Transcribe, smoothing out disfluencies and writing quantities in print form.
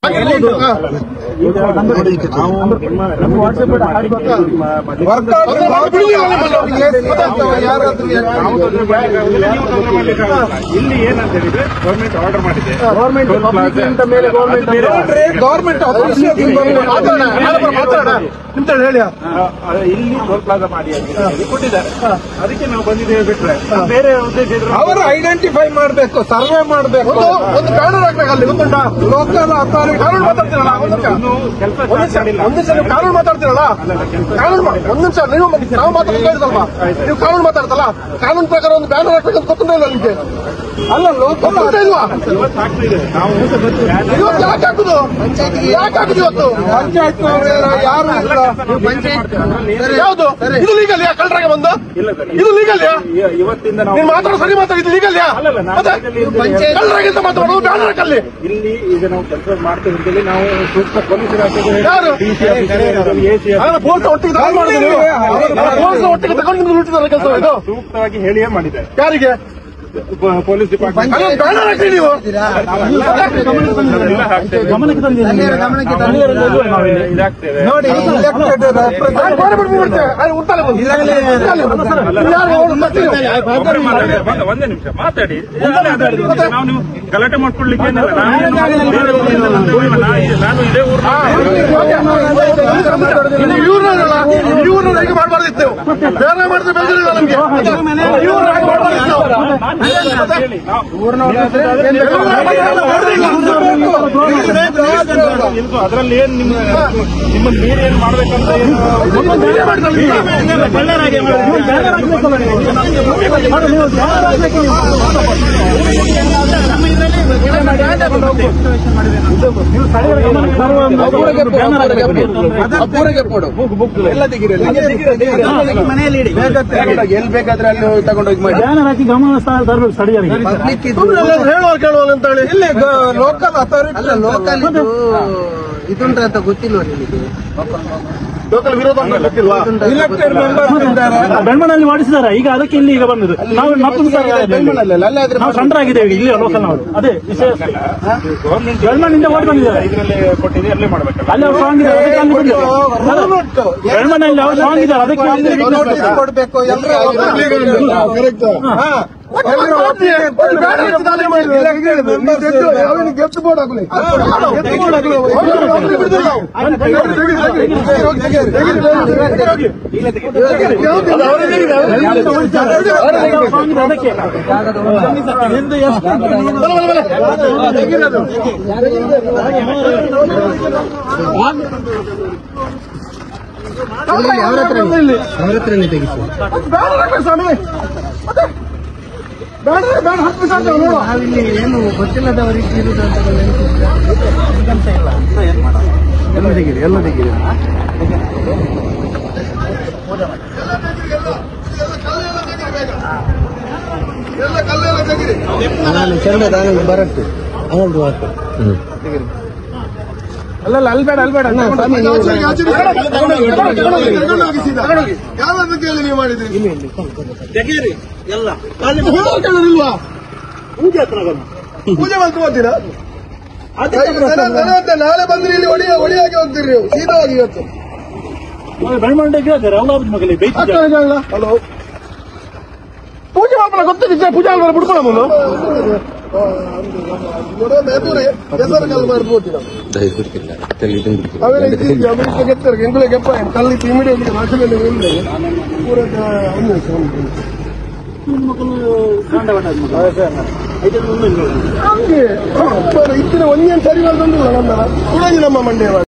ಇಲ್ಲಿ ಏನಂತ ಹೇಳಿದ್ರೆ ಗೌರ್ಮೆಂಟ್ ಆರ್ಡರ್ ಮಾಡಿದೆ, ಗೌರ್ಮೆಂಟ್ ಹೇಳಿ ಇಲ್ಲಿ ಟೋಲ್ ಪ್ಲಾಜಾ ಮಾಡಿ ಕೊಟ್ಟಿದ್ದಾರೆ. ಅದಕ್ಕೆ ನಾವು ಬಂದಿದ್ದೇವೆ. ಬಿಟ್ರೆ ಬೇರೆ ಉದ್ದೇಶ ಅವರು ಐಡೆಂಟಿಫೈ ಮಾಡಬೇಕು, ಸರ್ವೆ ಮಾಡಬೇಕು, ಒಂದು ಕಾನೂನು ಹಾಕ್ಬೇಕಲ್ಲಿ. ಗೊತ್ತುಂಟಾ? ಲೋಕಲ್ ಅಥಾರಿಟಿ ಕಾನೂನು ಮಾತಾಡ್ತೀರಲ್ಲ, ಒಂದು ನಿಮಿಷ ನೀವು ಕಾನೂನು ಮಾತಾಡ್ತೀರಲ್ಲ, ಕಾನೂನು ಒಂದು ನಿಮಿಷ ನೀವು ನಾವು ಮಾತಾಡ್ತಾ ನೀವು ಕಾನೂನು ಮಾತಾಡ್ತಲ್ಲ, ಕಾನೂನು ಪ್ರಕಾರ ಒಂದು ಬ್ಯಾನರ್ ಹಾಕ್ಬೇಕಂತ ಗೊತ್ತಿಲ್ಲ ಇಲ್ಲ ನಿಮಗೆ? ಅಲ್ಲ ಲೋಕಲ್ ಇಲ್ವಾ? ಇವತ್ತು ಯಾಕೆ ಹಾಕುದು? ಯಾಕೆ ಹಾಕುದು ಇವತ್ತು? ಪಂಚಾಯತ್ ಯಾರು ಯಾವುದು ಇದು ಲೀಗಲ್ ಯಾ? ಕಳ್ಳರಾಗೆ ಬಂದು ಇದು ಲೀಗಲ್ ಯಾ? ಇವತ್ತಿಂದ ನೀವು ಮಾತಾಡೋ ಸರಿ ಮಾತಾಡಿ, ಇದು ಲೀಗಲ್ ಯಾ? ಕಳ್ಳರಾಗಿಂತ ಮಾತಾಡೋದು ಬ್ಯಾನರ್ ಹಾಕಲ್ಲಿ. ಇಲ್ಲಿ ಈಗ ನಾವು ಕೆಲಸ ಮಾಡ್ತೇವೆ ಅಂತೇಳಿ ನಾವು ಸೂಕ್ತ ಪೊಲೀಸ್ ಯಾರು ಪೋಸ್ಟ್ ಒಟ್ಟಿಗೆ ತಗೊಂಡು ಹುಟ್ಟಿದಾರೆ ಕೆಲಸ ಇದು ಸೂಕ್ತವಾಗಿ ಹೇಳಿಯೇ ಮಾಡಿದ್ದಾರೆ. ಯಾರಿಗೆ? ಪೊಲೀಸ್ ಡಿಪಾರ್ಟ್ಮೆಂಟ್ ಬ್ಯಾನರ್ ಹಾಕಿ ನೀವು ನೋಡಿ. ಒಂದೇ ನಿಮಿಷ ಮಾತಾಡಿ. ನಾವು ನೀವು ಗಲಾಟೆ ಮಾಡ್ಕೊಳ್ಲಿಕ್ಕೆ ನಾನು ಇದೇ ಇವ್ರನ್ನ ಹೇಗೆ ಮಾಡಬಾರ್ದಿತ್ತು? ಬೇರೆ ಮಾಡಿದ್ರೆ ಬೇಜಾರಿಲ್ಲ ನಮ್ಗೆ. ಅದರಲ್ಲಿ ಏನ್ ನಿಮ್ಮ ನೀರೇನ್ ಮಾಡ್ಬೇಕಂತ ಎಲ್ಲಿ ಬೇಕಾದ್ರೆ ಅಲ್ಲಿ ತಗೊಂಡೋಗಿ ಮಾಡಿ ಹೇಳುವ ಕೇಳುವ ಅಂತ ಹೇಳಿ ಇಲ್ಲಿ ಲೋಕಲ್ ಅಥಾರಿಟಿ ಅಲ್ಲ, ಲೋಕಲ್ ಇದುಂಟ ಅಂತ ಗೊತ್ತಿಲ್ವಾ ನಿಮಗೆ? ಲೋಕಲ್ ವಿರೋಧ ಗೊತ್ತಿಲ್ವಾ? ಇಲೆಕ್ಟೆಡ್ ಮೆಂಬರ್ಸ್ ಇದ್ದಾರೆ, ಬೆಳ್ಮಣ್ಣಲ್ಲಿ ಮಾಡಿಸಿದ್ದಾರೆ. ಈಗ ಅದಕ್ಕೆ ಇಲ್ಲಿ ಈಗ ಬಂದಿದೆ. ನಾವು ನಾವು ಸಣ್ಣರಾಗಿದ್ದೇವೆ ಇಲ್ಲಿ ಲೋಕಲ್ ನಾವು. ಅದೇ ವಿಷಯ. ಬೆಳ್ಮಣ್ಣಿಂದ ಓಟ್ ಬಂದಿದ್ದಾರೆ. ಇದರಲ್ಲಿ ಕೊಟ್ಟಿದೆ, ಅಲ್ಲೇ ಮಾಡ್ಬೇಕಲ್ಲ. ಅಲ್ಲಿ ಅವ್ರು ಸಾಂಗ್ ಇದೆ, ಅದಕ್ಕೆ ಅಲ್ಲಿ ಬಂದಿದ್ದಾರೆ. ಬೆಳ್ಮಣ್ಣಲ್ಲಿ ಅವ್ರು ಸಾಂಗ್ ಇದ್ದಾರೆ, ಅದಕ್ಕೆ ನೋಟಿಸ್ ಕೊಡ್ಬೇಕು ಎಲ್ಲರೂ. ಗೆಸ್ಟ್ ಬೋರ್ಡ್ ಆಗಲಿ ಅವ್ರ ಹತ್ರನೇ ತೆಗಿಸಿ. ನಾವಿಲ್ಲಿ ಏನು ಗೊತ್ತಿಲ್ಲದವರಿಗೆ ಇರುವುದಂತ ಎಲ್ಲ ತೆಗೀರಿ, ಎಲ್ಲ ತೆಗೀರಿ. ನಾನು ಚಂದ ನಾನು ಬರಟ್ಟು ಅವಳು ಅಲ್ಲಲ್ಲ ಅಲ್ಬೇಡ ಅಲ್ಬೇಡ ಸ್ವಾಮಿ ಯಾವ್ದು ಕೇಳಿ ನೀವು ಮಾಡಿದ್ರಿ? ತೆಗೀರಿ ಎಲ್ಲ ಕೇಳೋದಿಲ್ವಾ? ಪೂಜೆ ಮಾಡ್ಕೋತೀರಾ? ನಾಳೆ ಬಂದ್ರಿ ಇಲ್ಲಿ ಒಡಿಯಾಗಿ ಹೋಗ್ತೀರಿ ನೀವು ಸೀದಾಗಿ ಇವತ್ತು. ಬೆಳ್ಮಂಡೆ ಕೇಳ್ತಾರೆ ಅವಳ ಮಗಲಿ ಹಲೋ ಪೂಜೆ ಮಾಡ್ಕೊಳ್ಳ ಗೊತ್ತಿದ್ದೆ ಪೂಜೆ ಆಲ್ವಾರ ಬಿಡ್ಕೊಳ್ಳೋ ಹೆಸರು ಕಲ್ ಮಾಡ್ಬೋದಿಲ್ಲ ಆಮೇಲೆ ಗೆತ್ತಾರೆ ಎಂಗುಳೆ ಗೆಪ್ಪ ಕಲ್ಲಿತ್ತು ಇಮಿಡಿಯೇಟ್ಲಿ ರಾಜ್ಯದಲ್ಲಿ ಪೂರದ ಹಂಗೆ ಇತ್ತಿನ ಒಂದೇನು ಸರಿ ಬಂದು ನಮ್ಮ ಮಂಡ್ಯ